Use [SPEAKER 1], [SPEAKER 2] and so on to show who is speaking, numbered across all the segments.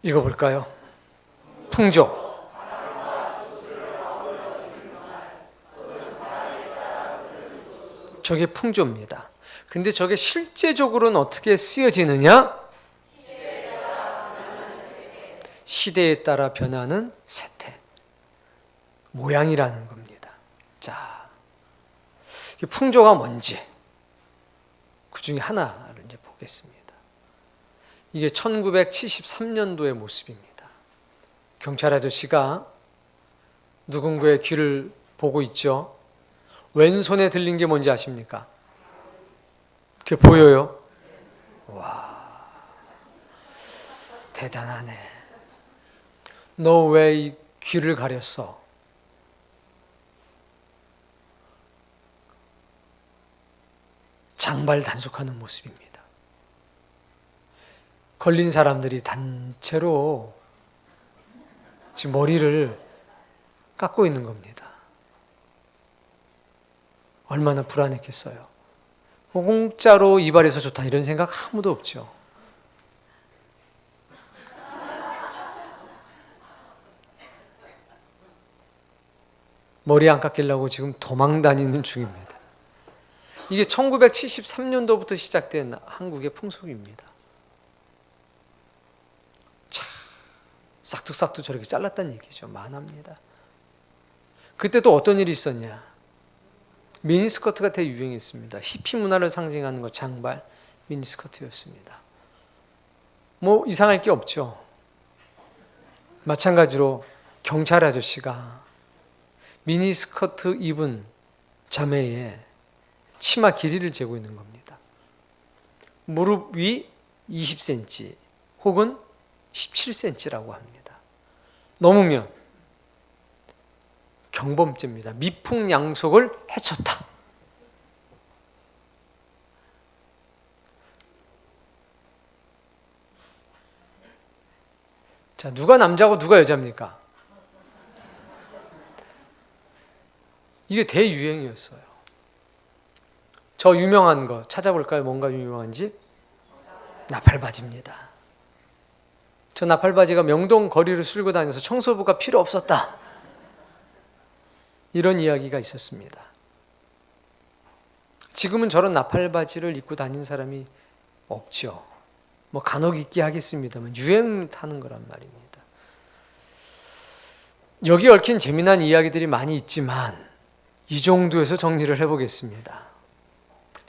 [SPEAKER 1] 읽어볼까요? 풍조. 저게 풍조입니다. 근데 저게 실제적으로는 어떻게 쓰여지느냐? 시대에 따라 변하는 세태. 모양이라는 겁니다. 자, 풍조가 뭔지 그 중에 하나를 이제 보겠습니다. 이게 1973년도의 모습입니다. 경찰 아저씨가 누군가의 귀를 보고 있죠. 왼손에 들린 게 뭔지 아십니까? 그게 보여요? 와, 대단하네. 너 왜 이 귀를 가렸어? 장발 단속하는 모습입니다. 걸린 사람들이 단체로 지금 머리를 깎고 있는 겁니다. 얼마나 불안했겠어요. 공짜로 이발해서 좋다 이런 생각 아무도 없죠. 머리 안 깎이려고 지금 도망 다니는 중입니다. 이게 1973년도부터 시작된 한국의 풍속입니다. 자, 싹둑싹둑 저렇게 잘랐다는 얘기죠. 만합니다. 그때 또 어떤 일이 있었냐? 미니스커트가 대유행했습니다. 히피 문화를 상징하는 것, 장발, 미니스커트였습니다. 뭐 이상할 게 없죠. 마찬가지로 경찰 아저씨가 미니스커트 입은 자매의 치마 길이를 재고 있는 겁니다. 무릎 위 20cm 혹은 17cm라고 합니다. 넘으면 경범죄입니다. 미풍양속을 해쳤다. 자, 누가 남자고 누가 여자입니까? 이게 대유행이었어요. 저 유명한 거 찾아볼까요? 뭔가 유명한지? 나팔바지입니다. 저 나팔바지가 명동 거리를 쓸고 다녀서 청소부가 필요 없었다. 이런 이야기가 있었습니다. 지금은 저런 나팔바지를 입고 다니는 사람이 없죠. 뭐 간혹 있게 하겠습니다만 유행을 타는 거란 말입니다. 여기 얽힌 재미난 이야기들이 많이 있지만 이 정도에서 정리를 해보겠습니다.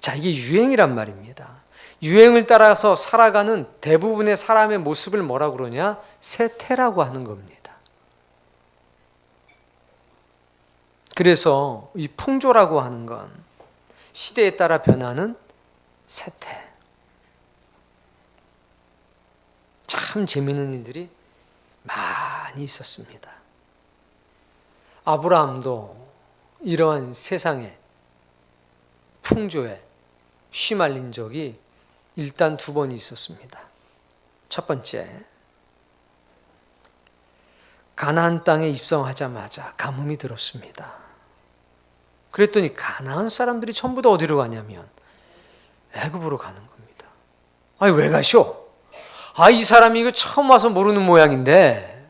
[SPEAKER 1] 자, 이게 유행이란 말입니다. 유행을 따라서 살아가는 대부분의 사람의 모습을 뭐라고 그러냐? 세태라고 하는 겁니다. 그래서 이 풍조라고 하는 건 시대에 따라 변하는 세태. 참 재미있는 일들이 많이 있었습니다. 아브라함도 이러한 세상의 풍조에 휘말린 적이 일단 2번이 있었습니다. 첫 번째, 가나안 땅에 입성하자마자 가뭄이 들었습니다. 그랬더니 가나안 사람들이 전부 다 어디로 가냐면 애굽으로 가는 겁니다. 아니 왜 가쇼? 이 사람이 이거 처음 와서 모르는 모양인데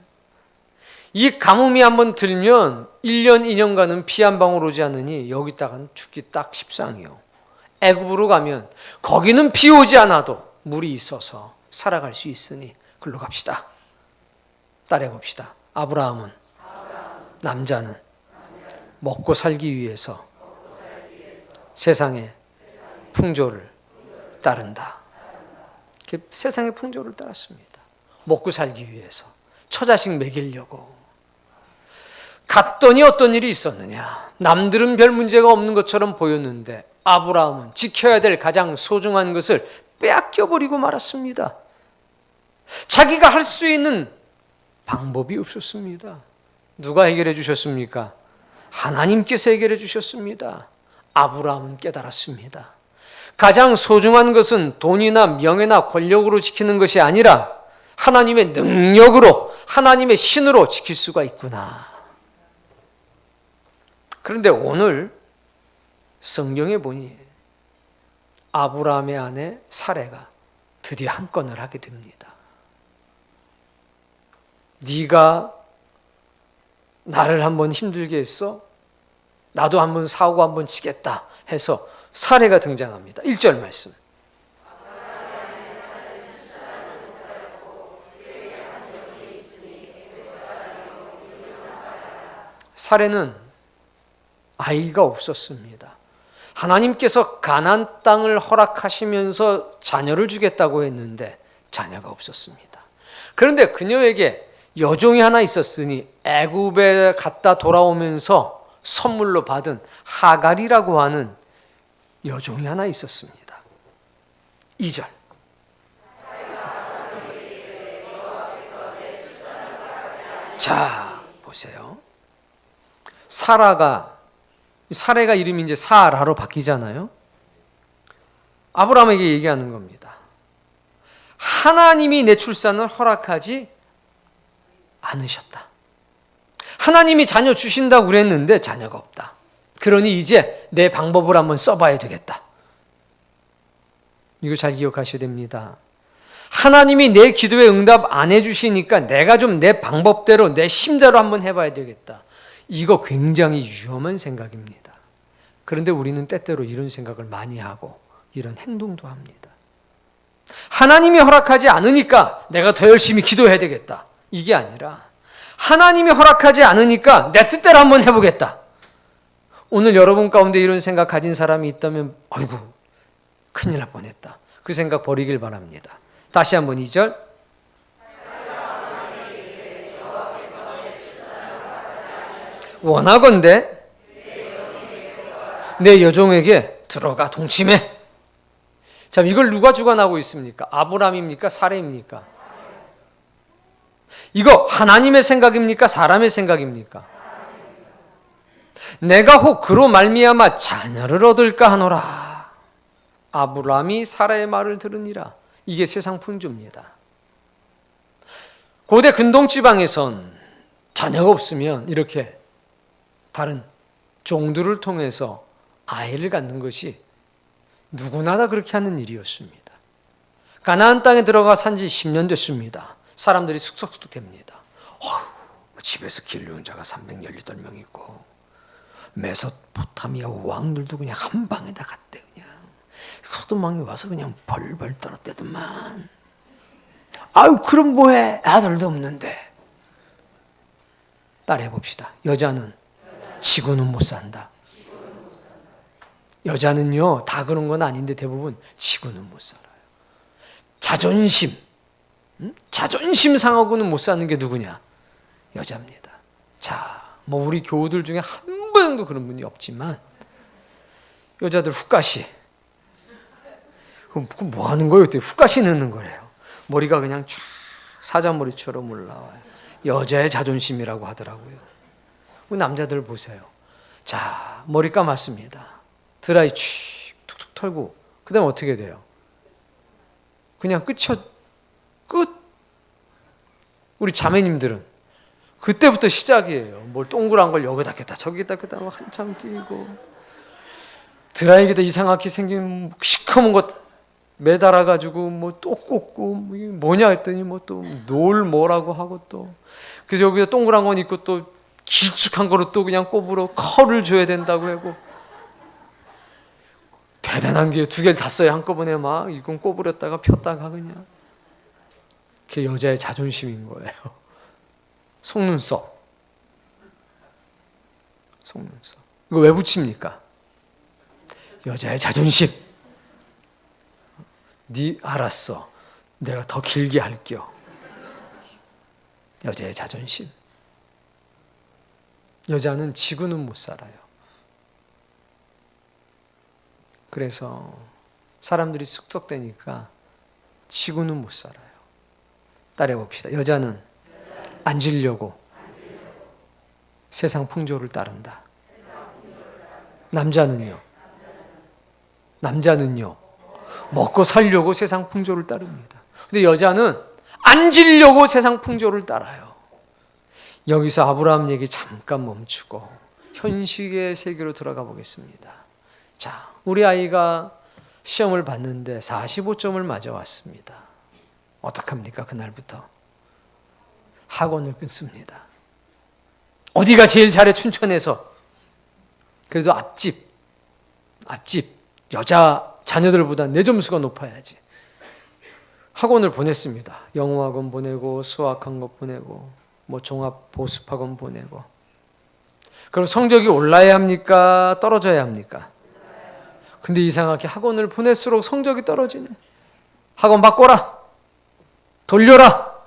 [SPEAKER 1] 이 가뭄이 한번 들면 1년 2년간은 비 한 방울 오지 않으니 여기다가는 죽기 딱 십상이요. 애굽으로 가면 거기는 비 오지 않아도 물이 있어서 살아갈 수 있으니 글로 갑시다. 따라해 봅시다. 아브라함은 남자는 먹고 살기 위해서 세상의 풍조를 따른다. 세상의 풍조를 따랐습니다. 먹고 살기 위해서 처자식 먹이려고. 갔더니 어떤 일이 있었느냐? 남들은 별 문제가 없는 것처럼 보였는데 아브라함은 지켜야 될 가장 소중한 것을 빼앗겨버리고 말았습니다. 자기가 할 수 있는 방법이 없었습니다. 누가 해결해 주셨습니까? 하나님께서 해결해 주셨습니다. 아브라함은 깨달았습니다. 가장 소중한 것은 돈이나 명예나 권력으로 지키는 것이 아니라 하나님의 능력으로, 하나님의 신으로 지킬 수가 있구나. 그런데 오늘 성경에 보니 아브라함의 아내 사레가 드디어 한 건을 하게 됩니다. 네가 나를 한번 힘들게 했어? 나도 한번 사고 한번 치겠다 해서 사례가 등장합니다. 1절 말씀. 사례는 아이가 없었습니다. 하나님께서 가나안 땅을 허락하시면서 자녀를 주겠다고 했는데 자녀가 없었습니다. 그런데 그녀에게 여종이 하나 있었으니 애굽에 갔다 돌아오면서 선물로 받은 하갈이라고 하는 여종이 하나 있었습니다. 2절. 자, 보세요. 사레가 이름이 이제 사라로 바뀌잖아요. 아브라함에게 얘기하는 겁니다. 하나님이 내 출산을 허락하지 않으셨다. 하나님이 자녀 주신다고 그랬는데 자녀가 없다. 그러니 이제 내 방법을 한번 써봐야 되겠다. 이거 잘 기억하셔야 됩니다. 하나님이 내 기도에 응답 안 해주시니까 내가 좀 내 방법대로 내 힘대로 한번 해봐야 되겠다. 이거 굉장히 위험한 생각입니다. 그런데 우리는 때때로 이런 생각을 많이 하고 이런 행동도 합니다. 하나님이 허락하지 않으니까 내가 더 열심히 기도해야 되겠다. 이게 아니라 하나님이 허락하지 않으니까 내 뜻대로 한번 해보겠다. 오늘 여러분 가운데 이런 생각 가진 사람이 있다면 아이고 큰일 날 뻔했다. 그 생각 버리길 바랍니다. 다시 한번 2절. 원하건대 내 여종에게 들어가 동침해. 자, 이걸 누가 주관하고 있습니까? 아브라함입니까? 사레입니까? 이거 하나님의 생각입니까? 사람의 생각입니까? 내가 혹 그로 말미암아 자녀를 얻을까 하노라. 아브라함이 사라의 말을 들으니라. 이게 세상 풍조입니다. 고대 근동지방에선 자녀가 없으면 이렇게 다른 종들을 통해서 아이를 갖는 것이 누구나 다 그렇게 하는 일이었습니다. 가나안 땅에 들어가 산 지 10년 됐습니다. 사람들이 숙석숙됩니다. 집에서 길르는 자가 318명 있고 메소포타미아 왕들도 그냥 한 방에다 갔대. 그냥 소돔 왕이 와서 그냥 벌벌 떨었대더만. 아유 그럼 뭐해? 아들도 없는데. 따라해 봅시다. 여자는 지고는 못 산다. 여자는요 다 그런 건 아닌데 대부분 지고는 못 살아요. 자존심 상하고는 못 사는 게 누구냐? 여자입니다. 자, 뭐 우리 교우들 중에 한 번도 그런 분이 없지만 여자들 훅가시. 그럼 뭐 하는 거예요? 훅가시 넣는 거래요. 머리가 그냥 쫙 사자머리처럼 올라와요. 여자의 자존심이라고 하더라고요. 남자들 보세요. 자, 머리 감았습니다. 드라이 툭툭 털고 그 다음에 어떻게 돼요? 그냥 끝. 우리 자매님들은 그때부터 시작이에요. 뭘 동그란 걸 여기다 꼈다 저기다 꼈다 한참 끼고 드라이기다 이상하게 생긴 시커먼 것 매달아가지고 뭐 또 꽂고 뭐냐 했더니 뭐 또 놀 뭐라고 하고 또 그래서 여기다 동그란 건 있고 또 길쭉한 거로 또 그냥 꼽으러 컬을 줘야 된다고 하고 대단한 게 두 개를 다 써야 한꺼번에 막 이건 꼽으렸다가 폈다가 그냥 그게 여자의 자존심인 거예요. 속눈썹 이거 왜 붙입니까? 여자의 자존심. 네 알았어 내가 더 길게 할게요. 여자의 자존심. 여자는 지고는 못 살아요. 그래서 사람들이 숙덕되니까 지고는 못 살아요. 따라해 봅시다. 여자는 앉으려고 세상 풍조를 따른다. 남자는요 먹고 살려고 세상 풍조를 따릅니다. 근데 여자는 앉으려고 세상 풍조를 따라요. 여기서 아브라함 얘기 잠깐 멈추고 현실의 세계로 들어가 보겠습니다. 자, 우리 아이가 시험을 봤는데 45점을 맞아왔습니다. 어떡합니까? 그날부터 학원을 끊습니다. 어디가 제일 잘해? 춘천에서. 그래도 앞집 여자 자녀들보다 내 점수가 높아야지. 학원을 보냈습니다. 영어학원 보내고 수학학원 보내고 뭐 종합 보습학원 보내고. 그럼 성적이 올라야 합니까? 떨어져야 합니까? 근데 이상하게 학원을 보낼수록 성적이 떨어지네. 학원 바꿔라. 돌려라.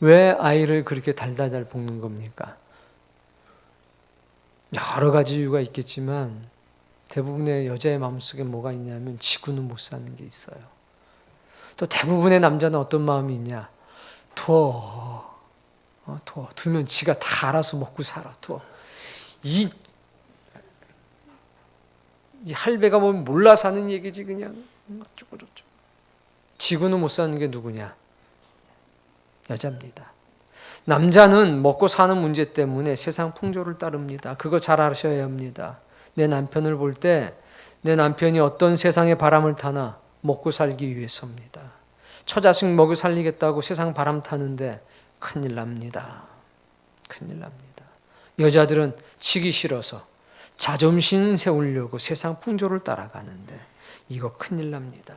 [SPEAKER 1] 왜 아이를 그렇게 달달달 볶는 겁니까? 여러 가지 이유가 있겠지만 대부분의 여자의 마음속에 뭐가 있냐면 지구는 못 사는 게 있어요. 또 대부분의 남자는 어떤 마음이 있냐? 두면 지가 다 알아서 먹고 살아. 이 할배가 뭐 몰라 사는 얘기지 그냥. 어쩌고저쩌고. 지구는 못 사는 게 누구냐? 여자입니다. 남자는 먹고 사는 문제 때문에 세상 풍조를 따릅니다. 그거 잘 아셔야 합니다. 내 남편을 볼 때 내 남편이 어떤 세상의 바람을 타나 먹고 살기 위해서입니다. 처자식 먹여 살리겠다고 세상 바람 타는데 큰일 납니다. 큰일 납니다. 여자들은 치기 싫어서 자존심 세우려고 세상 풍조를 따라가는데 이거 큰일 납니다.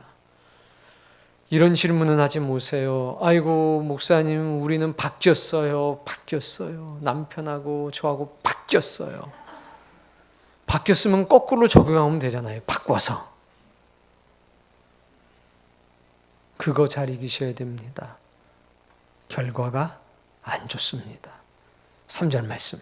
[SPEAKER 1] 이런 질문은 하지 마세요. 아이고 목사님 우리는 바뀌었어요. 남편하고 저하고 바뀌었어요. 바뀌었으면 거꾸로 적용하면 되잖아요. 바꿔서. 그거 잘 이기셔야 됩니다. 결과가 안 좋습니다. 3절 말씀.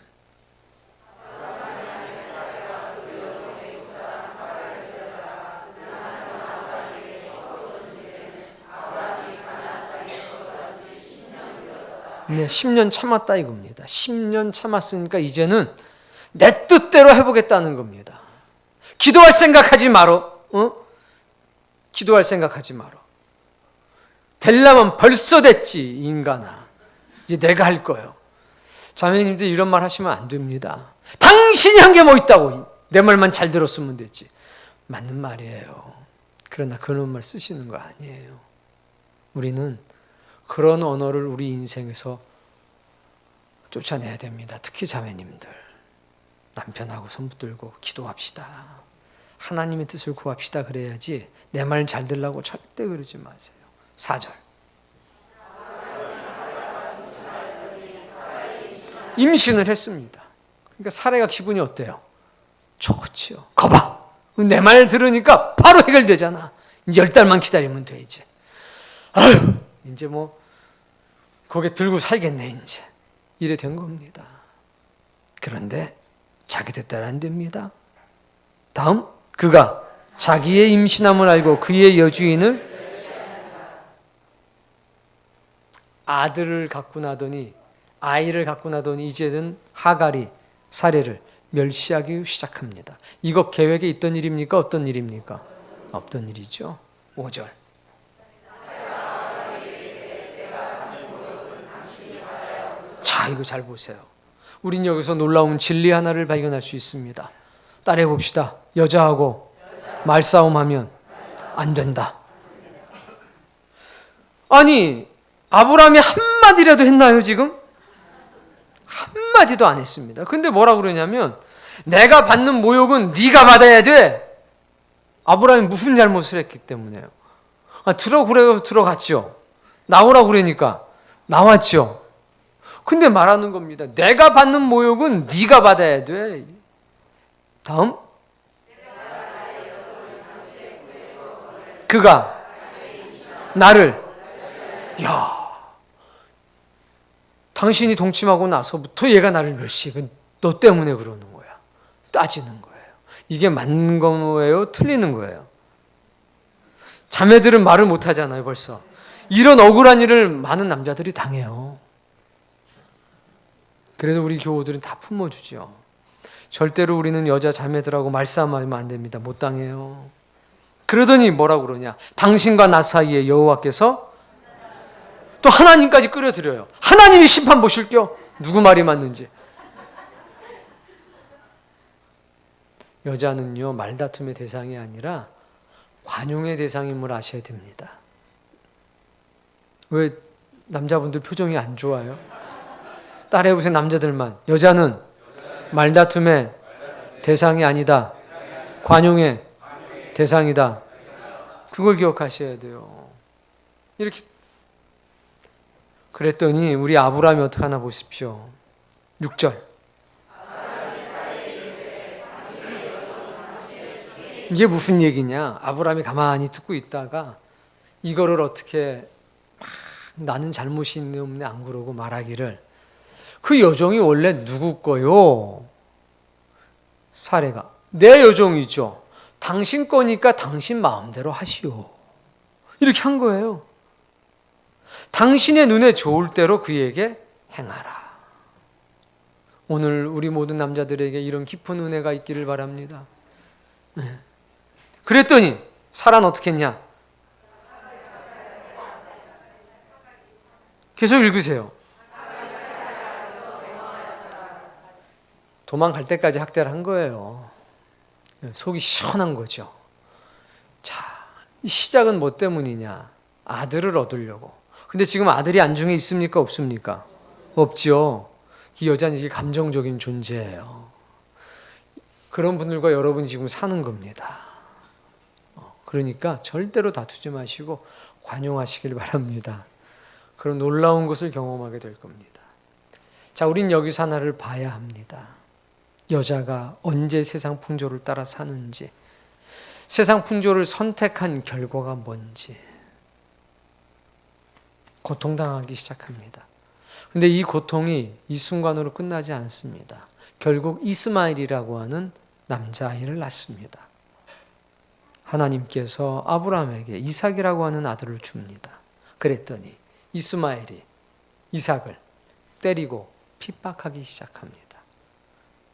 [SPEAKER 1] 네, 10년 참았다 이겁니다. 10년 참았으니까 이제는 내 뜻대로 해보겠다는 겁니다. 기도할 생각하지 말어. 기도할 생각하지 말어. 되려면 벌써 됐지 인간아. 이제 내가 할 거예요. 자매님들 이런 말 하시면 안 됩니다. 당신이 한 게 뭐 있다고. 내 말만 잘 들었으면 됐지. 맞는 말이에요. 그러나 그런 말 쓰시는 거 아니에요. 우리는 그런 언어를 우리 인생에서 쫓아내야 됩니다. 특히 자매님들. 남편하고 손 붙들고 기도합시다. 하나님의 뜻을 구합시다. 그래야지 내 말 잘 들라고 절대 그러지 마세요. 4절. 임신을 했습니다. 그러니까 사례가 기분이 어때요? 좋지요. 거봐. 내 말 들으니까 바로 해결되잖아. 이제 10달만 기다리면 돼 이제. 아유, 이제 뭐 고개 들고 살겠네 이제. 이래 된 겁니다. 그런데 자기 뜻대로 안 됩니다. 다음, 그가 자기의 임신함을 알고 그의 여주인을 아이를 갖고 나더니 이제는 하갈이 사례를 멸시하기 시작합니다. 이거 계획에 있던 일입니까? 어떤 일입니까? 없던 일이죠. 5절. 자, 이거 잘 보세요. 우린 여기서 놀라운 진리 하나를 발견할 수 있습니다. 따라해 봅시다. 여자하고 말싸움하면 안 된다. 아니, 아브라함이 한마디라도 했나요, 지금? 한마디도 안 했습니다. 근데 뭐라 그러냐면 내가 받는 모욕은 네가 받아야 돼. 아브라함이 무슨 잘못을 했기 때문에요. 그래서 들어갔죠. 나오라고 그러니까 나왔죠. 근데 말하는 겁니다. 내가 받는 모욕은 네가 받아야 돼. 다음. 그가 나를 당신이 동침하고 나서부터 얘가 나를 멸시해. 너 때문에 그러는 거야. 따지는 거예요. 이게 맞는 거예요? 틀리는 거예요? 자매들은 말을 못 하잖아요, 벌써. 이런 억울한 일을 많은 남자들이 당해요. 그래서 우리 교우들은 다 품어주죠. 절대로 우리는 여자 자매들하고 말싸움하면 안 됩니다. 못 당해요. 그러더니 뭐라고 그러냐. 당신과 나 사이에 여호와께서 또 하나님까지 끌어들여요. 하나님이 심판 보실게요. 누구 말이 맞는지. 여자는요, 말다툼의 대상이 아니라 관용의 대상임을 아셔야 됩니다. 왜 남자분들 표정이 안 좋아요. 따라해보세요. 남자들만. 여자는 말다툼의 대상이 아니다. 관용의 대상이다. 그걸 기억하셔야 돼요. 이렇게 그랬더니 우리 아브라함이 어떻게 하나 보십시오. 6절. 이게 무슨 얘기냐? 아브라함이 가만히 듣고 있다가 이거를 어떻게 막 나는 잘못이 있네 없네 안 그러고 말하기를 그 여종이 원래 누구 거요? 사례가 내 여종이죠. 당신 거니까 당신 마음대로 하시오. 이렇게 한 거예요. 당신의 눈에 좋을 대로 그에게 행하라. 오늘 우리 모든 남자들에게 이런 깊은 은혜가 있기를 바랍니다. 그랬더니 사라는 어떻게 했냐? 계속 읽으세요. 도망갈 때까지 학대를 한 거예요. 속이 시원한 거죠. 자, 이 시작은 뭐 때문이냐? 아들을 얻으려고. 근데 지금 아들이 안중에 있습니까? 없습니까? 없지요. 이 여자는 이게 감정적인 존재예요. 그런 분들과 여러분이 지금 사는 겁니다. 그러니까 절대로 다투지 마시고 관용하시길 바랍니다. 그런 놀라운 것을 경험하게 될 겁니다. 자, 우린 여기서 하나를 봐야 합니다. 여자가 언제 세상 풍조를 따라 사는지, 세상 풍조를 선택한 결과가 뭔지 고통당하기 시작합니다. 근데 이 고통이 이 순간으로 끝나지 않습니다. 결국 이스마엘이라고 하는 남자아이를 낳습니다. 하나님께서 아브라함에게 이삭이라고 하는 아들을 줍니다. 그랬더니 이스마엘이 이삭을 때리고 핍박하기 시작합니다.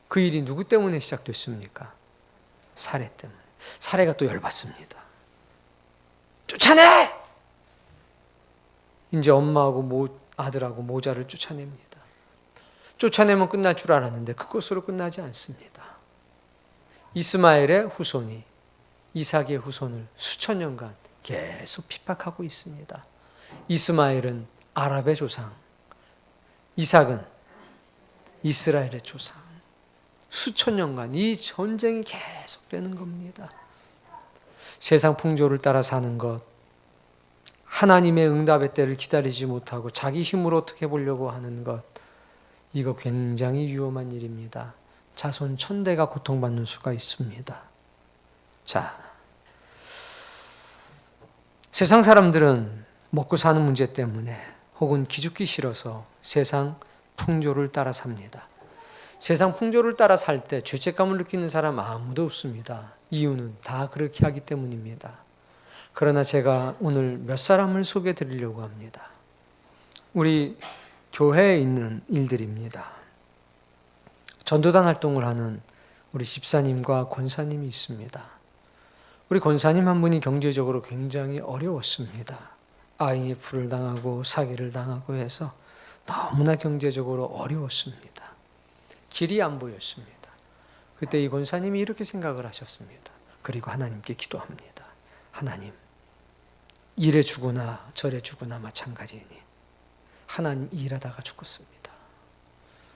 [SPEAKER 1] 그 일이 누구 때문에 시작됐습니까? 사례 때문에. 사례가 또 열받습니다. 쫓아내! 이제 엄마하고 아들하고 모자를 쫓아냅니다. 쫓아내면 끝날 줄 알았는데 그것으로 끝나지 않습니다. 이스마엘의 후손이 이삭의 후손을 수천 년간 계속 핍박하고 있습니다. 이스마엘은 아랍의 조상, 이삭은 이스라엘의 조상. 수천 년간 이 전쟁이 계속되는 겁니다. 세상 풍조를 따라 사는 것, 하나님의 응답의 때를 기다리지 못하고 자기 힘으로 어떻게 보려고 하는 것, 이거 굉장히 위험한 일입니다. 자손 천대가 고통받는 수가 있습니다. 자, 세상 사람들은 먹고 사는 문제 때문에 혹은 기죽기 싫어서 세상 풍조를 따라 삽니다. 세상 풍조를 따라 살 때 죄책감을 느끼는 사람 아무도 없습니다. 이유는 다 그렇게 하기 때문입니다. 그러나 제가 오늘 몇 사람을 소개해 드리려고 합니다. 우리 교회에 있는 일들입니다. 전도단 활동을 하는 우리 집사님과 권사님이 있습니다. 우리 권사님 한 분이 경제적으로 굉장히 어려웠습니다. IMF를 당하고 사기를 당하고 해서 너무나 경제적으로 어려웠습니다. 길이 안 보였습니다. 그때 이 권사님이 이렇게 생각을 하셨습니다. 그리고 하나님께 기도합니다. 하나님, 이래 주거나 저래 주거나 마찬가지니 하나님 일하다가 죽었습니다.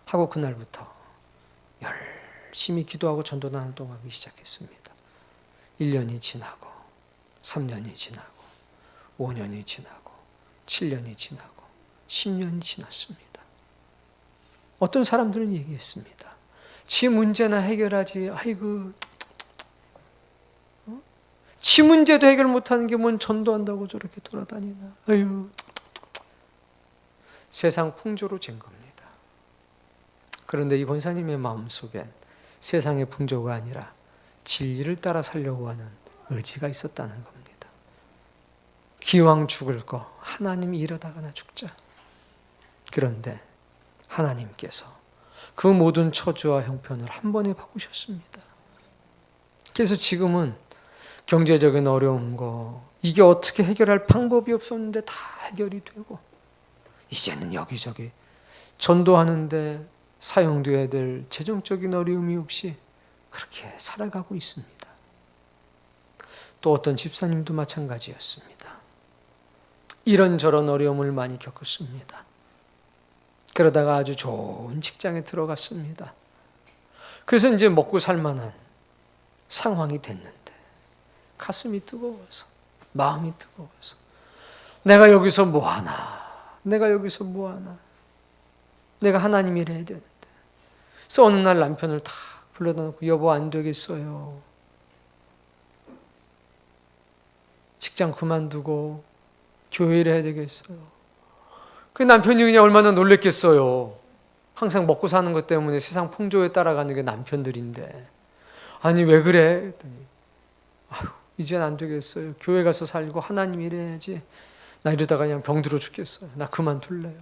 [SPEAKER 1] 하고 그날부터 열심히 기도하고 전도단 활동하기 시작했습니다. 1년이 지나고 3년이 지나고 5년이 지나고 7년이 지나고 10년이 지났습니다. 어떤 사람들은 얘기했습니다. 지 문제나 해결하지. 아이고, 지 문제도 해결 못하는 게 뭔 전도한다고 저렇게 돌아다니나. 아유, 세상 풍조로 잰 겁니다. 그런데 이 권사님의 마음속엔 세상의 풍조가 아니라 진리를 따라 살려고 하는 의지가 있었다는 겁니다. 기왕 죽을 거 하나님이 이러다가나 죽자. 그런데 하나님께서 그 모든 처지와 형편을 한 번에 바꾸셨습니다. 그래서 지금은 경제적인 어려운 거, 이게 어떻게 해결할 방법이 없었는데 다 해결이 되고, 이제는 여기저기 전도하는데 사용되어야 될 재정적인 어려움이 없이 그렇게 살아가고 있습니다. 또 어떤 집사님도 마찬가지였습니다. 이런저런 어려움을 많이 겪었습니다. 그러다가 아주 좋은 직장에 들어갔습니다. 그래서 이제 먹고 살만한 상황이 됐는데 가슴이 뜨거워서, 마음이 뜨거워서, 내가 여기서 뭐하나, 내가 여기서 뭐하나, 내가 하나님 일 해야 되는데. 그래서 어느 날 남편을 다 불러다 놓고, 여보 안 되겠어요, 직장 그만두고 교회를 해야 되겠어요. 그 남편이 그냥 얼마나 놀랬겠어요. 항상 먹고 사는 것 때문에 세상 풍조에 따라가는 게 남편들인데. 아니 왜 그래? 그랬더니 아유, 이젠 안 되겠어요. 교회 가서 살고 하나님 일해야지. 나 이러다가 그냥 병들어 죽겠어요. 나 그만둘래요.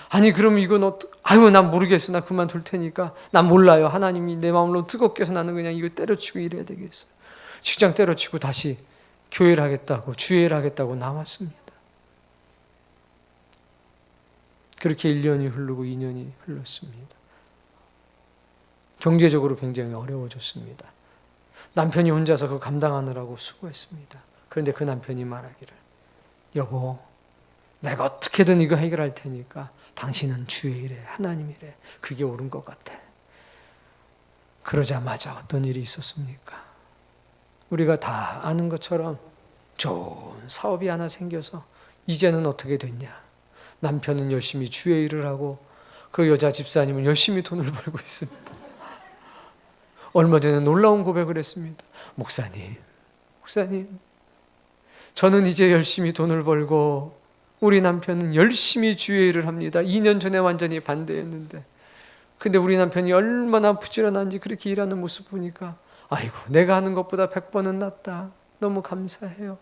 [SPEAKER 1] 아니 그럼 이건 아유 난 모르겠어. 나 그만둘 테니까. 난 몰라요. 하나님이 내 마음을 너무 뜨겁게 해서 나는 그냥 이거 때려치고 일해야 되겠어요. 직장 때려치고 다시 교회를 하겠다고, 주일을 하겠다고 나왔습니다. 그렇게 1년이 흐르고 2년이 흘렀습니다. 경제적으로 굉장히 어려워졌습니다. 남편이 혼자서 그거 감당하느라고 수고했습니다. 그런데 그 남편이 말하기를, 여보, 내가 어떻게든 이거 해결할 테니까 당신은 주의 일해, 하나님 일해. 그게 옳은 것 같아. 그러자마자 어떤 일이 있었습니까? 우리가 다 아는 것처럼 좋은 사업이 하나 생겨서 이제는 어떻게 됐냐? 남편은 열심히 주의 일을 하고 그 여자 집사님은 열심히 돈을 벌고 있습니다. 얼마 전에 놀라운 고백을 했습니다. 목사님, 저는 이제 열심히 돈을 벌고 우리 남편은 열심히 주의 일을 합니다. 2년 전에 완전히 반대했는데, 근데 우리 남편이 얼마나 부지런한지 그렇게 일하는 모습 보니까 아이고, 내가 하는 것보다 100번은 낫다. 너무 감사해요.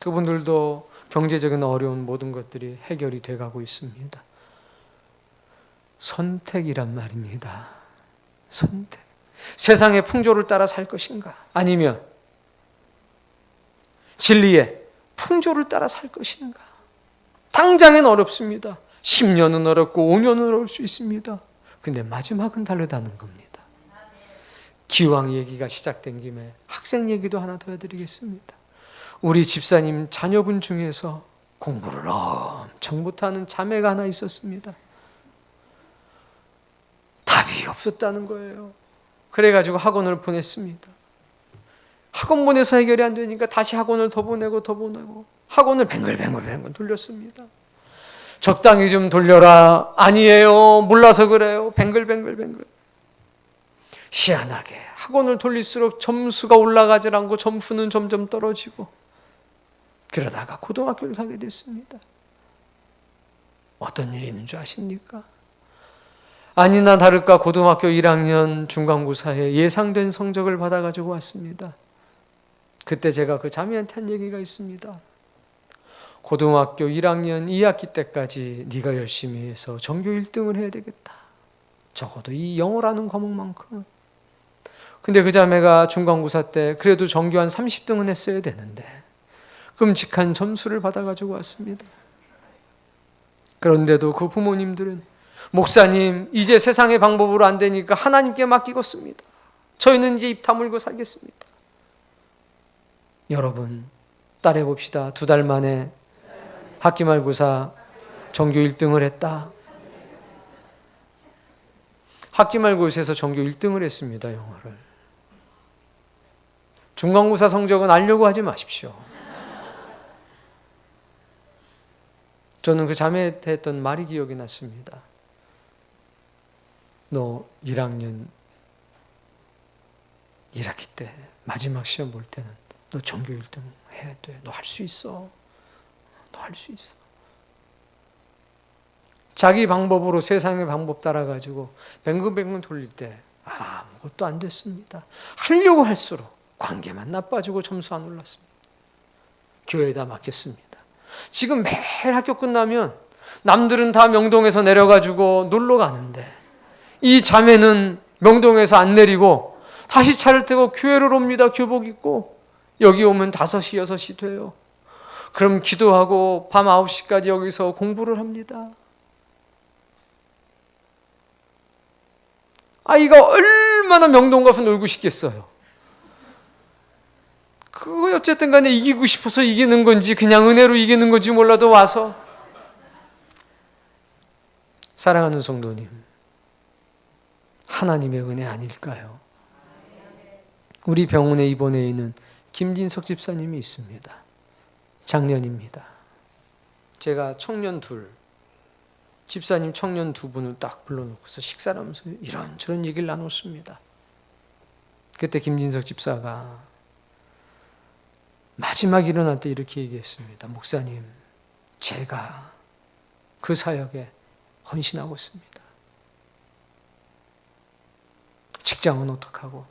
[SPEAKER 1] 그분들도 경제적인 어려운 모든 것들이 해결이 돼가고 있습니다. 선택이란 말입니다. 선택. 세상의 풍조를 따라 살 것인가? 아니면 진리의 풍조를 따라 살 것인가? 당장엔 어렵습니다. 10년은 어렵고 5년은 어려울 수 있습니다. 근데 마지막은 다르다는 겁니다. 기왕 얘기가 시작된 김에 학생 얘기도 하나 더 해드리겠습니다. 우리 집사님 자녀분 중에서 공부를 엄청 못하는 자매가 하나 있었습니다. 답이 없었다는 거예요. 그래가지고 학원을 보냈습니다. 학원 보내서 해결이 안 되니까 다시 학원을 더 보내고 학원을 뱅글뱅글 돌렸습니다. 적당히 좀 돌려라. 아니에요. 몰라서 그래요. 뱅글뱅글. 희한하게 학원을 돌릴수록 점수가 올라가질 않고 점수는 점점 떨어지고, 그러다가 고등학교를 가게 됐습니다. 어떤 일이 있는 줄 아십니까? 아니나 다를까 고등학교 1학년 중간고사에 예상된 성적을 받아가지고 왔습니다. 그때 제가 그 자매한테 한 얘기가 있습니다. 고등학교 1학년 2학기 때까지 네가 열심히 해서 전교 1등을 해야 되겠다. 적어도 이 영어라는 과목만큼은. 근데 그 자매가 중간고사 때 그래도 전교 한 30등은 했어야 되는데 끔찍한 점수를 받아가지고 왔습니다. 그런데도 그 부모님들은, 목사님 이제 세상의 방법으로 안 되니까 하나님께 맡기겠습니다. 저희는 이제 입 다물고 살겠습니다. 여러분 따라해 봅시다. 2달 만에 학기말고사 전교 1등을 했다. 학기말고사에서 전교 1등을 했습니다. 영어를. 중간고사 성적은 알려고 하지 마십시오. 저는 그 자매한테 했던 말이 기억이 났습니다. 너 1학년 1학기 때 마지막 시험 볼 때는 너 전교 1등 해야 돼. 너 할 수 있어. 너 할 수 있어. 자기 방법으로 세상의 방법 따라가지고 뱅글뱅글 돌릴 때 아무것도 안 됐습니다. 하려고 할수록 관계만 나빠지고 점수 안 올랐습니다. 교회에다 맡겼습니다. 지금 매일 학교 끝나면 남들은 다 명동에서 내려가지고 놀러 가는데 이 자매는 명동에서 안 내리고 다시 차를 타고 교회를 옵니다. 교복 입고. 여기 오면 5시, 6시 돼요. 그럼 기도하고 밤 9시까지 여기서 공부를 합니다. 아이가 얼마나 명동 가서 놀고 싶겠어요. 그거 어쨌든 간에 이기고 싶어서 이기는 건지 그냥 은혜로 이기는 건지 몰라도 와서. 사랑하는 성도님, 하나님의 은혜 아닐까요? 우리 병원에 입원해 있는 김진석 집사님이 있습니다. 작년입니다. 제가 집사님 청년 두 분을 딱 불러놓고서 식사를 하면서 이런저런 얘기를 나눴습니다. 그때 김진석 집사가 마지막 일어날 때 이렇게 얘기했습니다. 목사님, 제가 그 사역에 헌신하고 있습니다. 직장은 어떡하고?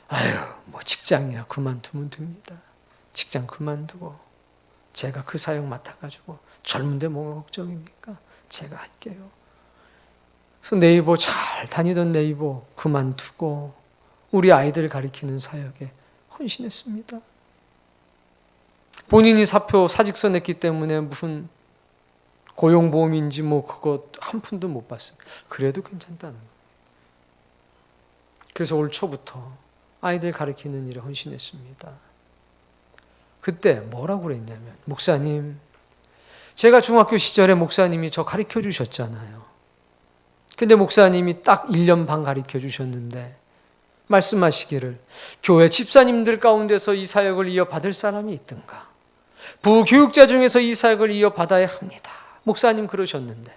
[SPEAKER 1] 아유, 뭐 직장이야 그만두면 됩니다. 직장 그만두고 제가 그 사역 맡아가지고 젊은데 뭐가 걱정입니까? 제가 할게요. 그래서 네이버 잘 다니던 네이버 그만두고 우리 아이들 가리키는 사역에 헌신했습니다. 본인이 사직서 냈기 때문에 무슨 고용보험인지 뭐 그거 한 푼도 못 받습니다. 그래도 괜찮다는 거예요. 그래서 올 초부터 아이들 가르치는 일에 헌신했습니다. 그때 뭐라고 그랬냐면, 목사님, 제가 중학교 시절에 목사님이 저 가르쳐 주셨잖아요. 근데 목사님이 딱 1년 반 가르쳐 주셨는데 말씀하시기를 교회 집사님들 가운데서 이 사역을 이어받을 사람이 있든가 부교육자 중에서 이 사역을 이어받아야 합니다. 목사님 그러셨는데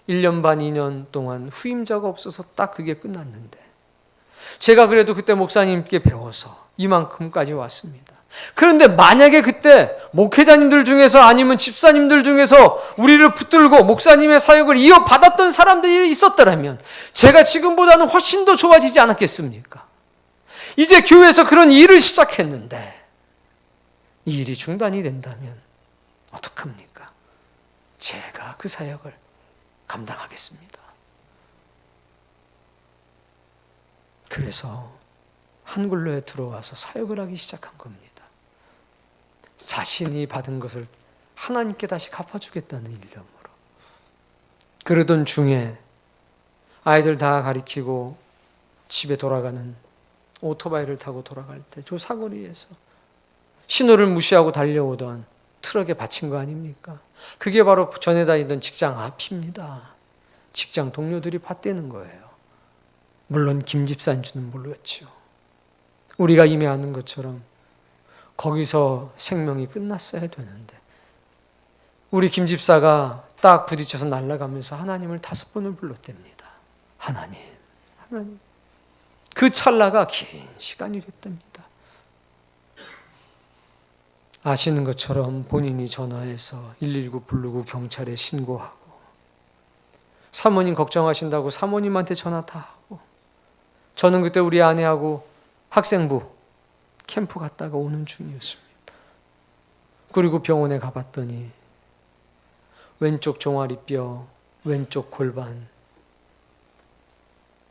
[SPEAKER 1] 1년 반 2년 동안 후임자가 없어서 딱 그게 끝났는데 제가 그래도 그때 목사님께 배워서 이만큼까지 왔습니다. 그런데 만약에 그때 목회자님들 중에서 아니면 집사님들 중에서 우리를 붙들고 목사님의 사역을 이어받았던 사람들이 있었더라면 제가 지금보다는 훨씬 더 좋아지지 않았겠습니까? 이제 교회에서 그런 일을 시작했는데 이 일이 중단이 된다면 어떡합니까? 제가 그 사역을 감당하겠습니다. 그래서 한글로에 들어와서 사역을 하기 시작한 겁니다. 자신이 받은 것을 하나님께 다시 갚아주겠다는 일념으로. 그러던 중에 아이들 다 가리키고 집에 돌아가는 오토바이를 타고 돌아갈 때 저 사거리에서 신호를 무시하고 달려오던 트럭에 받친 거 아닙니까? 그게 바로 전에 다니던 직장 앞입니다. 직장 동료들이 봤다는 거예요. 물론 김 집사인 줄은 몰랐죠. 우리가 이미 아는 것처럼 거기서 생명이 끝났어야 되는데 우리 김 집사가 딱 부딪혀서 날아가면서 하나님을 5번을 불렀답니다. 하나님, 하나님. 그 찰나가 긴 시간이 됐답니다. 아시는 것처럼 본인이 전화해서 119 부르고 경찰에 신고하고 사모님 걱정하신다고 사모님한테 전화 다 하고 저는 그때 우리 아내하고 학생부 캠프 갔다가 오는 중이었습니다. 그리고 병원에 가봤더니 왼쪽 종아리뼈, 왼쪽 골반,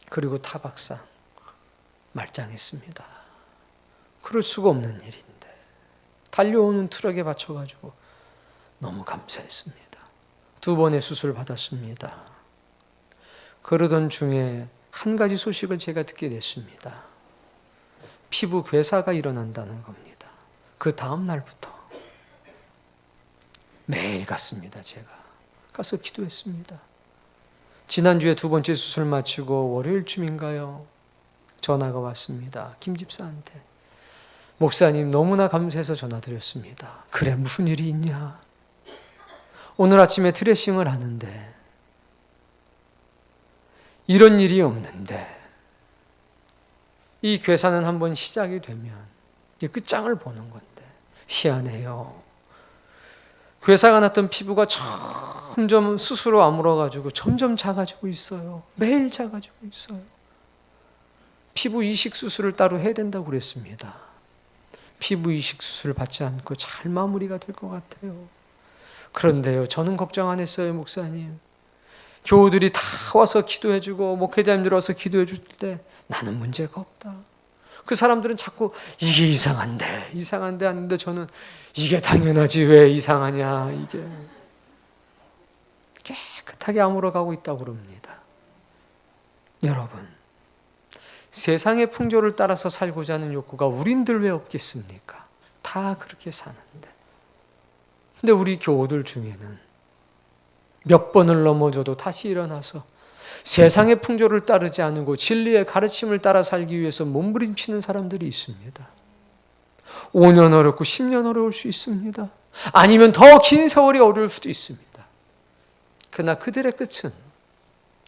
[SPEAKER 1] 그리고 타박상 말짱했습니다. 그럴 수가 없는 일인데 달려오는 트럭에 받쳐가지고 너무 감사했습니다. 2번의 수술을 받았습니다. 그러던 중에 한 가지 소식을 제가 듣게 됐습니다. 피부 괴사가 일어난다는 겁니다. 그 다음 날부터 매일 갔습니다. 제가 가서 기도했습니다. 지난주에 2번째 수술 마치고 월요일쯤인가요? 전화가 왔습니다. 김 집사한테. 목사님 너무나 감사해서 전화드렸습니다. 그래, 무슨 일이 있냐? 오늘 아침에 드레싱을 하는데 이런 일이 없는데 이 괴사는 한번 시작이 되면 이 끝장을 보는 건데 희한해요. 괴사가 났던 피부가 점점 스스로 아물어가지고 점점 작아지고 있어요. 매일 작아지고 있어요. 피부 이식 수술을 따로 해야 된다고 그랬습니다. 피부 이식 수술을 받지 않고 잘 마무리가 될 것 같아요. 그런데요, 저는 걱정 안 했어요, 목사님. 교우들이 다 와서 기도해주고 목회자님들 와서 기도해줄 때 나는 문제가 없다. 그 사람들은 자꾸 이게 이상한데 하는데 저는 이게 당연하지 왜 이상하냐, 이게 깨끗하게 아물어가고 있다고 그럽니다. 여러분, 세상의 풍조를 따라서 살고자 하는 욕구가 우린들 왜 없겠습니까? 다 그렇게 사는데. 근데 우리 교우들 중에는 몇 번을 넘어져도 다시 일어나서 세상의 풍조를 따르지 않고 진리의 가르침을 따라 살기 위해서 몸부림치는 사람들이 있습니다. 5년 어렵고 10년 어려울 수 있습니다. 아니면 더 긴 세월이 어려울 수도 있습니다. 그러나 그들의 끝은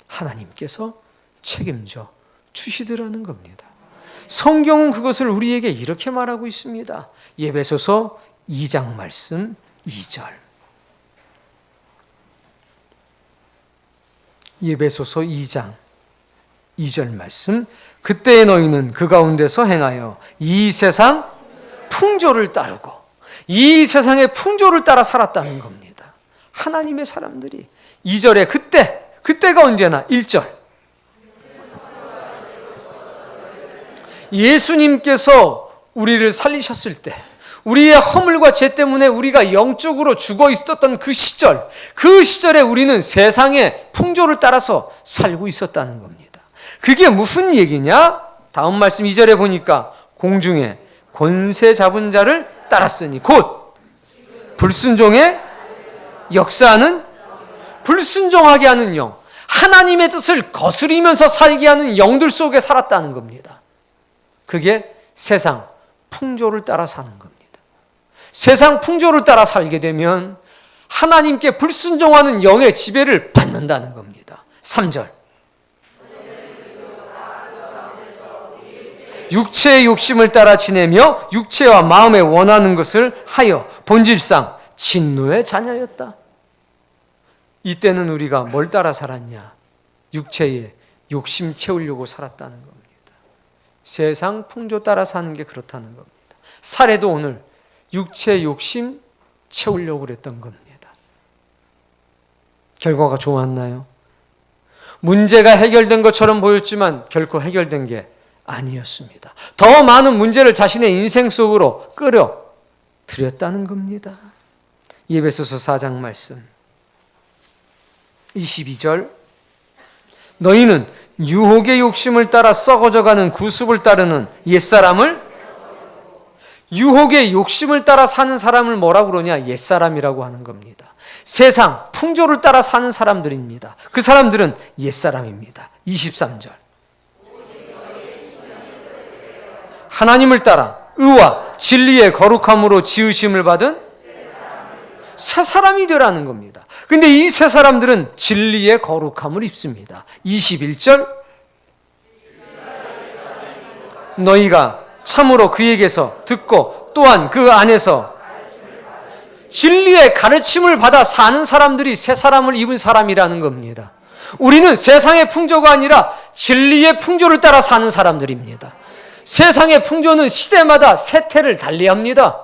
[SPEAKER 1] 하나님께서 책임져 주시더라는 겁니다. 성경은 그것을 우리에게 이렇게 말하고 있습니다. 에베소서 2장 말씀 2절. 에베소서 2장 2절 말씀. 그때의 너희는 그 가운데서 행하여 이 세상 풍조를 따르고 이 세상의 풍조를 따라 살았다는 겁니다. 하나님의 사람들이 2절에 그때가 언제나 1절. 예수님께서 우리를 살리셨을 때 우리의 허물과 죄 때문에 우리가 영적으로 죽어 있었던 그 시절에 우리는 세상의 풍조를 따라서 살고 있었다는 겁니다. 그게 무슨 얘기냐? 다음 말씀 2절에 보니까 공중에 권세 잡은 자를 따랐으니 곧 불순종에 역사하는 불순종하게 하는 영, 하나님의 뜻을 거스리면서 살게 하는 영들 속에 살았다는 겁니다. 그게 세상 풍조를 따라 사는 겁니다. 세상 풍조를 따라 살게 되면 하나님께 불순종하는 영의 지배를 받는다는 겁니다. 3절. 육체의 욕심을 따라 지내며 육체와 마음에 원하는 것을 하여 본질상 진노의 자녀였다. 이때는 우리가 뭘 따라 살았냐? 육체의 욕심 채우려고 살았다는 겁니다. 세상 풍조 따라 사는 게 그렇다는 겁니다. 살해도 오늘 육체의 욕심 채우려고 그랬던 겁니다. 결과가 좋았나요? 문제가 해결된 것처럼 보였지만 결코 해결된 게 아니었습니다. 더 많은 문제를 자신의 인생 속으로 끌어들였다는 겁니다. 에베소서 4장 말씀 22절. 너희는 유혹의 욕심을 따라 썩어져가는 구습을 따르는 옛사람을, 유혹의 욕심을 따라 사는 사람을 뭐라고 그러냐? 옛사람이라고 하는 겁니다. 세상 풍조를 따라 사는 사람들입니다. 그 사람들은 옛사람입니다. 23절. 하나님을 따라 의와 진리의 거룩함으로 지으심을 받은 새 사람이 되라는 겁니다. 근데 이 새 사람들은 진리의 거룩함을 입습니다. 21절. 너희가 참으로 그에게서 듣고 또한 그 안에서 진리의 가르침을 받아 사는 사람들이 새 사람을 입은 사람이라는 겁니다. 우리는 세상의 풍조가 아니라 진리의 풍조를 따라 사는 사람들입니다. 세상의 풍조는 시대마다 세태를 달리합니다.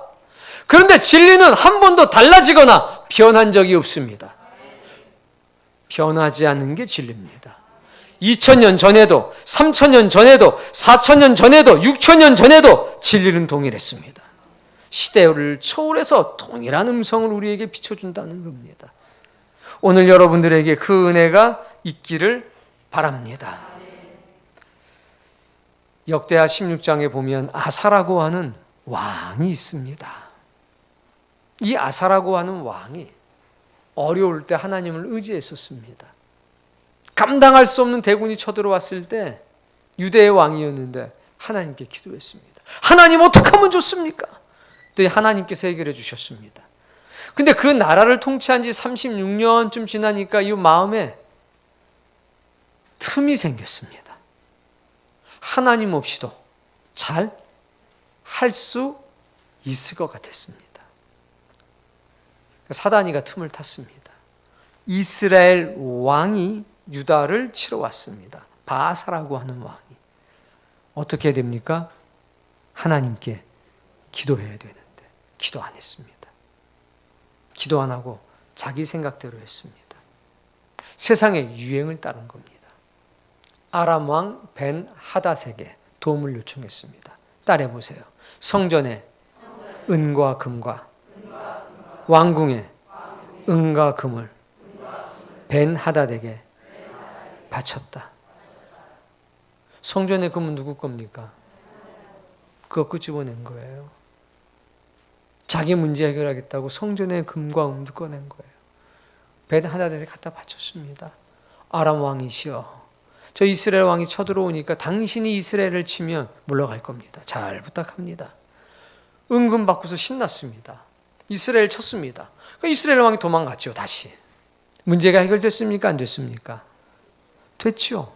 [SPEAKER 1] 그런데 진리는 한 번도 달라지거나 변한 적이 없습니다. 변하지 않는 게 진리입니다. 2000년 전에도, 3000년 전에도, 4000년 전에도, 6000년 전에도 진리는 동일했습니다. 시대를 초월해서 동일한 음성을 우리에게 비춰준다는 겁니다. 오늘 여러분들에게 그 은혜가 있기를 바랍니다. 역대하 16장에 보면 아사라고 하는 왕이 있습니다. 이 아사라고 하는 왕이 어려울 때 하나님을 의지했었습니다. 감당할 수 없는 대군이 쳐들어왔을 때 유대의 왕이었는데 하나님께 기도했습니다. 하나님 어떻게 하면 좋습니까? 그때 하나님께서 해결해 주셨습니다. 근데 그 나라를 통치한 지 36년쯤 지나니까 이 마음에 틈이 생겼습니다. 하나님 없이도 잘 할 수 있을 것 같았습니다. 사단이가 틈을 탔습니다. 이스라엘 왕이 유다를 치러 왔습니다. 바사라고 하는 왕이. 어떻게 됩니까? 하나님께 기도해야 되는데 기도 안 했습니다. 기도 안 하고 자기 생각대로 했습니다. 세상의 유행을 따른 겁니다. 아람 왕 벤 하닷에게 도움을 요청했습니다. 따라해보세요. 성전에 은과 금과 왕궁에 은과 금을 벤 하닷에게 바쳤다. 성전의 금은 누구 겁니까? 그거 끄집어낸 거예요. 자기 문제 해결하겠다고 성전의 금과 은도 꺼낸 거예요. 벤하닷에게 갖다 바쳤습니다. 아람 왕이시여, 저 이스라엘 왕이 쳐들어오니까 당신이 이스라엘을 치면 물러갈 겁니다. 잘 부탁합니다. 은금 받고서 신났습니다. 이스라엘 쳤습니다. 그러니까 이스라엘 왕이 도망갔죠. 다시. 문제가 해결됐습니까? 안 됐습니까? 됐죠.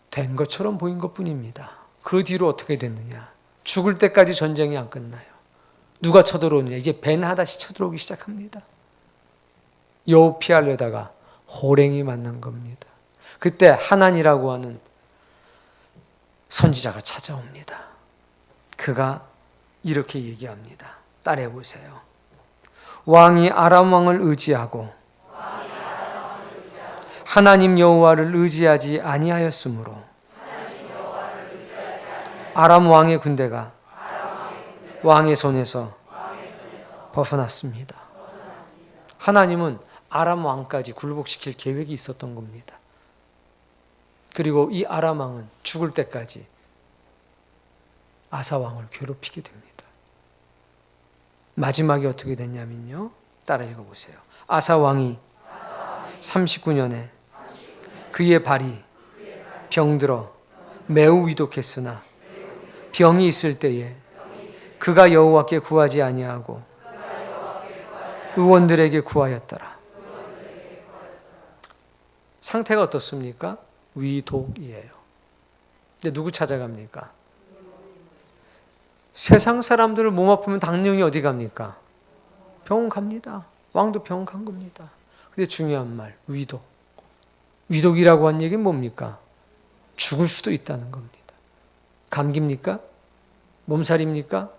[SPEAKER 1] 된 것처럼 보인 것뿐입니다. 그 뒤로 어떻게 됐느냐? 죽을 때까지 전쟁이 안 끝나요. 누가 쳐들어오느냐? 이제 벤하닷이 쳐들어오기 시작합니다. 여호 피하려다가 호랭이 만난 겁니다. 그때 하난이라고 하는 선지자가 찾아옵니다. 그가 이렇게 얘기합니다. 따라해 보세요. 왕이 아람 왕을 의지하고 하나님 여호와를 의지하지 아니하였으므로 아람 왕의 군대가 왕의 손에서 벗어났습니다. 하나님은 아람 왕까지 굴복시킬 계획이 있었던 겁니다. 그리고 이 아람 왕은 죽을 때까지 아사 왕을 괴롭히게 됩니다. 마지막에 어떻게 됐냐면요. 따라 읽어보세요. 아사 왕이 39년에 그의 발이 병들어 매우 위독했으나 병이 있을 때에 그가 여호와께 구하지 아니하고 의원들에게 구하였더라. 상태가 어떻습니까? 위독이에요. 근데 누구 찾아갑니까? 세상 사람들을 몸 아프면 당연히 어디 갑니까? 병원 갑니다. 왕도 병원 간 겁니다. 근데 중요한 말, 위독. 위독이라고 한 얘기는 뭡니까? 죽을 수도 있다는 겁니다. 감기입니까? 몸살입니까?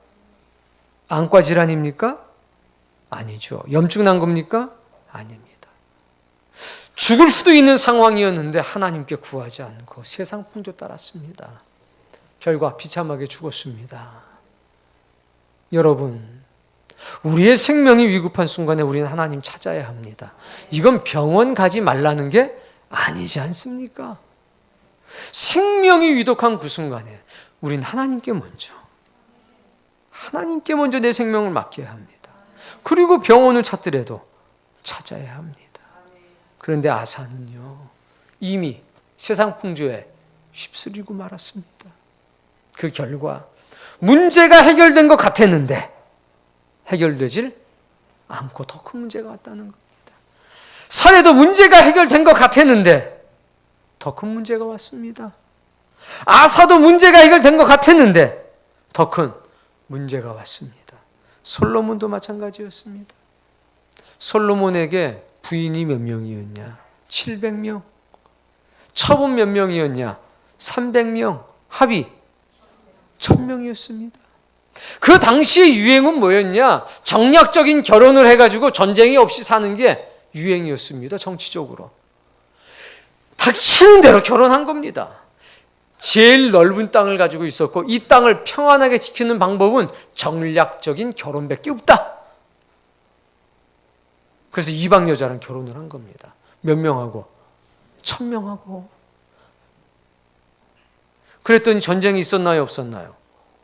[SPEAKER 1] 안과 질환입니까? 아니죠. 염증 난 겁니까? 아닙니다. 죽을 수도 있는 상황이었는데 하나님께 구하지 않고 세상 풍조 따랐습니다. 결과 비참하게 죽었습니다. 여러분, 우리의 생명이 위급한 순간에 우리는 하나님 찾아야 합니다. 이건 병원 가지 말라는 게 아니지 않습니까? 생명이 위독한 그 순간에 우린 하나님께 먼저 내 생명을 맡겨야 합니다. 그리고 병원을 찾더라도 찾아야 합니다. 그런데 아사는요, 이미 세상 풍조에 휩쓸리고 말았습니다. 그 결과 문제가 해결된 것 같았는데 해결되질 않고 더 큰 문제가 왔다는 겁니다. 산에도 문제가 해결된 것 같았는데 더 큰 문제가 왔습니다. 아사도 문제가 해결된 것 같았는데 더 큰 문제가 왔습니다. 솔로몬도 마찬가지였습니다. 솔로몬에게 부인이 몇 명이었냐? 700명. 처분 몇 명이었냐? 300명. 합의 1000명이었습니다. 그 당시의 유행은 뭐였냐? 정략적인 결혼을 해가지고 전쟁이 없이 사는 게 유행이었습니다. 정치적으로. 닥치는 대로 결혼한 겁니다. 제일 넓은 땅을 가지고 있었고 이 땅을 평안하게 지키는 방법은 정략적인 결혼밖에 없다. 그래서 이방 여자랑 결혼을 한 겁니다. 몇 명하고? 1000명하고. 그랬더니 전쟁이 있었나요? 없었나요?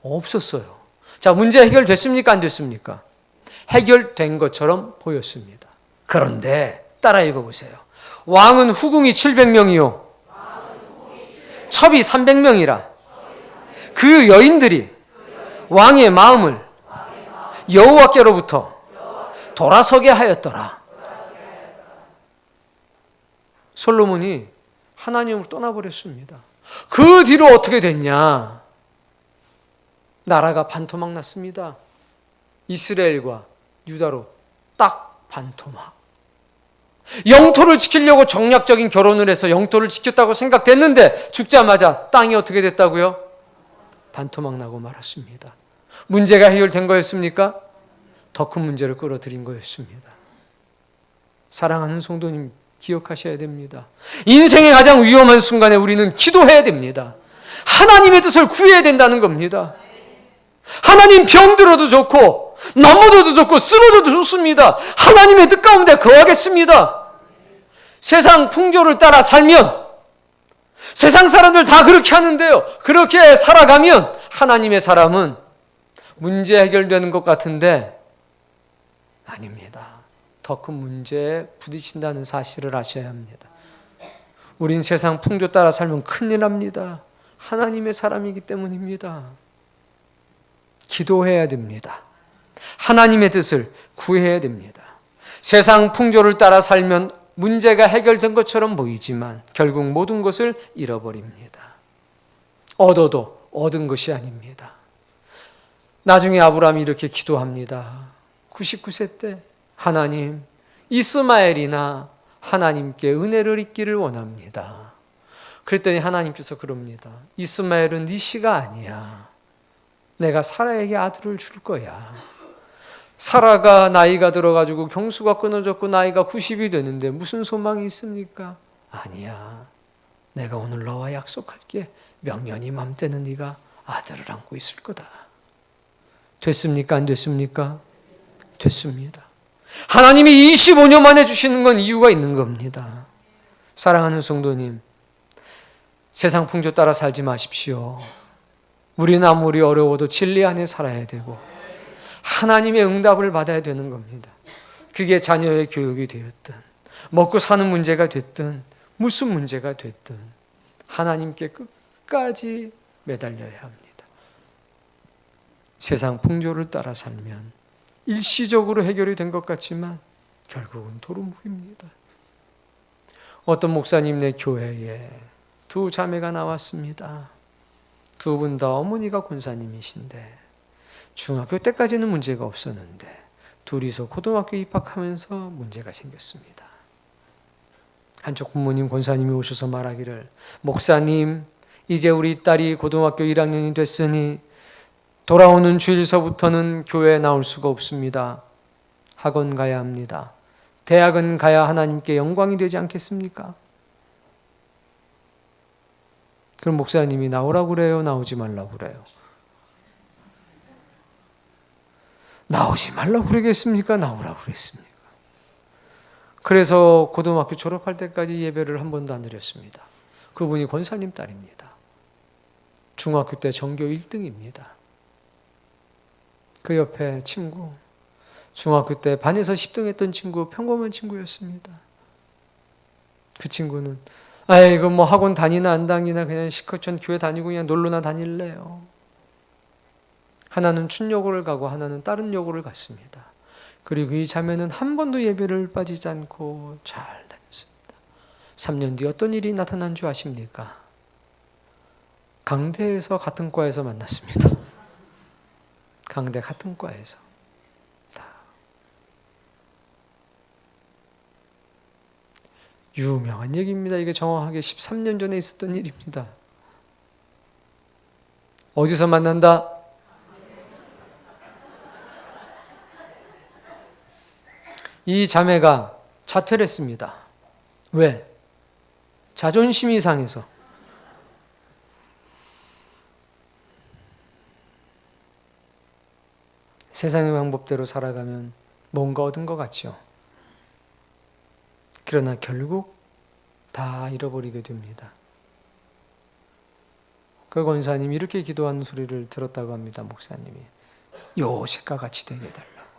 [SPEAKER 1] 없었어요. 자, 문제 해결됐습니까? 안 됐습니까? 해결된 것처럼 보였습니다. 그런데 따라 읽어보세요. 왕은 후궁이 700명이요. 첩이 300명이라. 그 여인들이 왕의 마음을 여호와께로부터 돌아서게 하였더라. 솔로몬이 하나님을 떠나버렸습니다. 그 뒤로 어떻게 됐냐? 나라가 반토막 났습니다. 이스라엘과 유다로 딱 반토막. 영토를 지키려고 정략적인 결혼을 해서 영토를 지켰다고 생각됐는데 죽자마자 땅이 어떻게 됐다고요? 반토막 나고 말았습니다. 문제가 해결된 거였습니까? 더 큰 문제를 끌어들인 거였습니다. 사랑하는 성도님, 기억하셔야 됩니다. 인생의 가장 위험한 순간에 우리는 기도해야 됩니다. 하나님의 뜻을 구해야 된다는 겁니다. 하나님 병들어도 좋고 넘어져도 좋고 쓰러져도 좋습니다. 하나님의 뜻 가운데 거하겠습니다. 세상 풍조를 따라 살면 세상 사람들 다 그렇게 하는데요. 그렇게 살아가면 하나님의 사람은 문제 해결되는 것 같은데 아닙니다. 더 큰 문제에 부딪힌다는 사실을 아셔야 합니다. 우린 세상 풍조 따라 살면 큰일 납니다. 하나님의 사람이기 때문입니다. 기도해야 됩니다. 하나님의 뜻을 구해야 됩니다. 세상 풍조를 따라 살면 문제가 해결된 것처럼 보이지만 결국 모든 것을 잃어버립니다. 얻어도 얻은 것이 아닙니다. 나중에 아브라함이 이렇게 기도합니다. 99세 때 하나님, 이스마엘이나 하나님께 은혜를 잊기를 원합니다. 그랬더니 하나님께서 그럽니다. 이스마엘은 네 씨가 아니야. 내가 사라에게 아들을 줄 거야. 사라가 나이가 들어가지고 경수가 끊어졌고 나이가 90이 되는데 무슨 소망이 있습니까? 아니야. 내가 오늘 너와 약속할게. 명년이 맘때는 네가 아들을 안고 있을 거다. 됐습니까? 안 됐습니까? 됐습니다. 하나님이 25년 만에 주시는 건 이유가 있는 겁니다. 사랑하는 성도님, 세상 풍조 따라 살지 마십시오. 우리는 아무리 어려워도 진리 안에 살아야 되고 하나님의 응답을 받아야 되는 겁니다. 그게 자녀의 교육이 되었든 먹고 사는 문제가 됐든 무슨 문제가 됐든 하나님께 끝까지 매달려야 합니다. 세상 풍조를 따라 살면 일시적으로 해결이 된 것 같지만 결국은 도루묵입니다. 어떤 목사님네 교회에 두 자매가 나왔습니다. 두 분 다 어머니가 권사님이신데 중학교 때까지는 문제가 없었는데 둘이서 고등학교 입학하면서 문제가 생겼습니다. 한쪽 부모님 권사님이 오셔서 말하기를, 목사님, 이제 우리 딸이 고등학교 1학년이 됐으니 돌아오는 주일서부터는 교회에 나올 수가 없습니다. 학원 가야 합니다. 대학은 가야 하나님께 영광이 되지 않겠습니까? 그럼 목사님이 나오라고 그래요? 나오지 말라고 그래요? 나오지 말라고 그러겠습니까? 나오라고 그랬습니까? 그래서 고등학교 졸업할 때까지 예배를 한 번도 안 드렸습니다. 그분이 권사님 딸입니다. 중학교 때 전교 1등입니다. 그 옆에 친구, 중학교 때 반에서 10등 했던 친구, 평범한 친구였습니다. 그 친구는 아이고 뭐 학원 다니나 안 다니나 그냥 실컷 전 교회 다니고 그냥 놀러나 다닐래요. 하나는 춘여고를 가고 하나는 다른 여고를 갔습니다. 그리고 이 자매는 한 번도 예배를 빠지지 않고 잘 다녔습니다. 3년 뒤 어떤 일이 나타난 줄 아십니까? 강대에서 같은 과에서 만났습니다. 강대 같은 과에서. 유명한 얘기입니다. 이게 정확하게 13년 전에 있었던 일입니다. 어디서 만난다? 이 자매가 자퇴를 했습니다. 왜? 자존심이 상해서. 세상의 방법대로 살아가면 뭔가 얻은 것 같죠. 그러나 결국 다 잃어버리게 됩니다. 그 권사님이 이렇게 기도하는 소리를 들었다고 합니다. 목사님이. 요셉과 같이 되게 해달라고.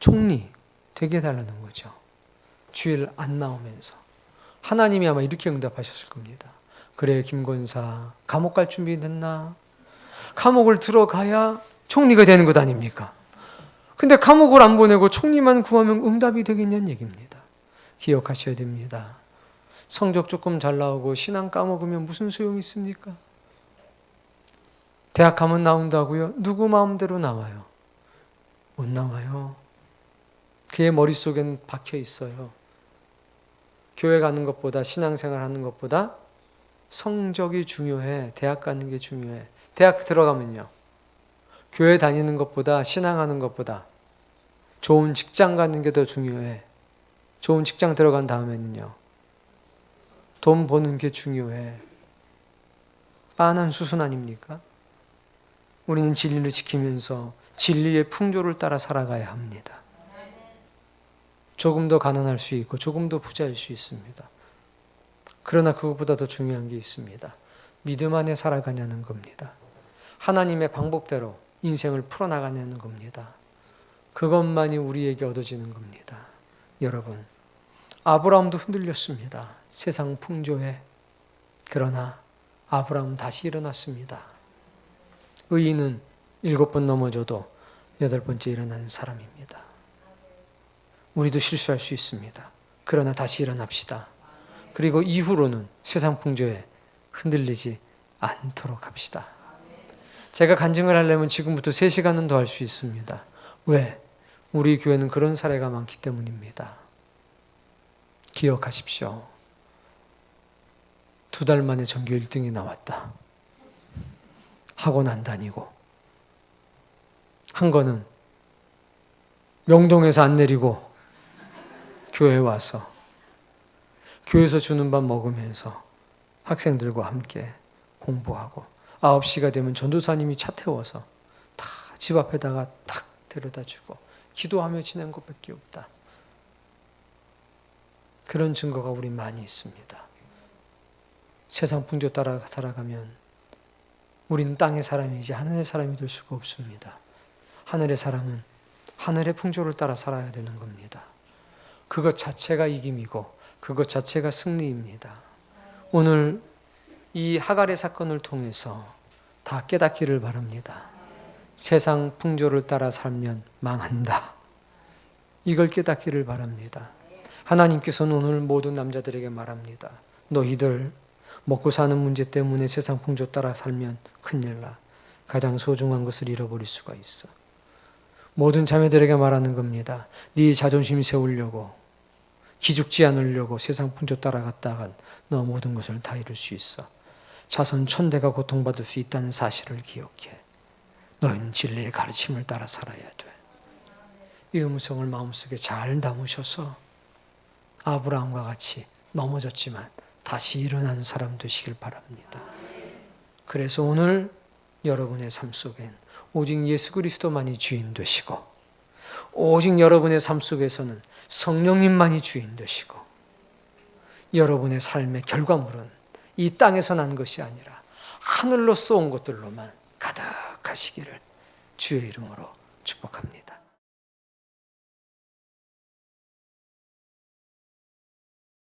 [SPEAKER 1] 총리 되게 해달라는 거죠. 주일 안 나오면서. 하나님이 아마 이렇게 응답하셨을 겁니다. 그래 김권사 감옥 갈 준비 됐나? 감옥을 들어가야 총리가 되는 것 아닙니까? 근데 감옥을 안 보내고 총리만 구하면 응답이 되겠냐는 얘기입니다. 기억하셔야 됩니다. 성적 조금 잘 나오고 신앙 까먹으면 무슨 소용이 있습니까? 대학 가면 나온다고요? 누구 마음대로 나와요? 못 나와요. 그의 머릿속엔 박혀 있어요. 교회 가는 것보다 신앙생활 하는 것보다 성적이 중요해. 대학 가는 게 중요해. 대학 들어가면요. 교회 다니는 것보다 신앙하는 것보다 좋은 직장 가는 게 더 중요해. 좋은 직장 들어간 다음에는요. 돈 버는 게 중요해. 빤한 수순 아닙니까? 우리는 진리를 지키면서 진리의 풍조를 따라 살아가야 합니다. 조금 더 가난할 수 있고 조금 더 부자일 수 있습니다. 그러나 그것보다 더 중요한 게 있습니다. 믿음 안에 살아가냐는 겁니다. 하나님의 방법대로 인생을 풀어나가냐는 겁니다. 그것만이 우리에게 얻어지는 겁니다. 여러분, 아브라함도 흔들렸습니다. 세상 풍조에. 그러나 아브라함은 다시 일어났습니다. 의인은 7번 넘어져도 8번째 일어나는 사람입니다. 우리도 실수할 수 있습니다. 그러나 다시 일어납시다. 그리고 이후로는 세상 풍조에 흔들리지 않도록 합시다. 제가 간증을 하려면 지금부터 3시간은 더 할 수 있습니다. 왜? 우리 교회는 그런 사례가 많기 때문입니다. 기억하십시오. 2달 만에 전교 1등이 나왔다. 학원 안 다니고. 한 거는 명동에서 안 내리고 교회에 와서 교회에서 주는 밥 먹으면서 학생들과 함께 공부하고 9시가 되면 전도사님이 차 태워서 다 집 앞에다가 딱 데려다 주고 기도하며 지낸 것밖에 없다. 그런 증거가 우리 많이 있습니다. 세상 풍조 따라 살아가면 우린 땅의 사람이지 하늘의 사람이 될 수가 없습니다. 하늘의 사람은 하늘의 풍조를 따라 살아야 되는 겁니다. 그것 자체가 이김이고 그것 자체가 승리입니다. 오늘 이 하갈의 사건을 통해서 다 깨닫기를 바랍니다. 세상 풍조를 따라 살면 망한다. 이걸 깨닫기를 바랍니다. 하나님께서는 오늘 모든 남자들에게 말합니다. 너희들 먹고 사는 문제 때문에 세상 풍조 따라 살면 큰일 나. 가장 소중한 것을 잃어버릴 수가 있어. 모든 자매들에게 말하는 겁니다. 네 자존심 세우려고 기죽지 않으려고 세상 풍조 따라갔다간 너 모든 것을 다 잃을 수 있어. 자손 천대가 고통받을 수 있다는 사실을 기억해. 너희는 진리의 가르침을 따라 살아야 돼. 이 음성을 마음속에 잘 담으셔서 아브라함과 같이 넘어졌지만 다시 일어나는 사람 되시길 바랍니다. 그래서 오늘 여러분의 삶 속엔 오직 예수 그리스도만이 주인 되시고 오직 여러분의 삶 속에서는 성령님만이 주인 되시고 여러분의 삶의 결과물은 이 땅에서 난 것이 아니라 하늘로서 온 것들로만 가득하시기를 주의 이름으로 축복합니다.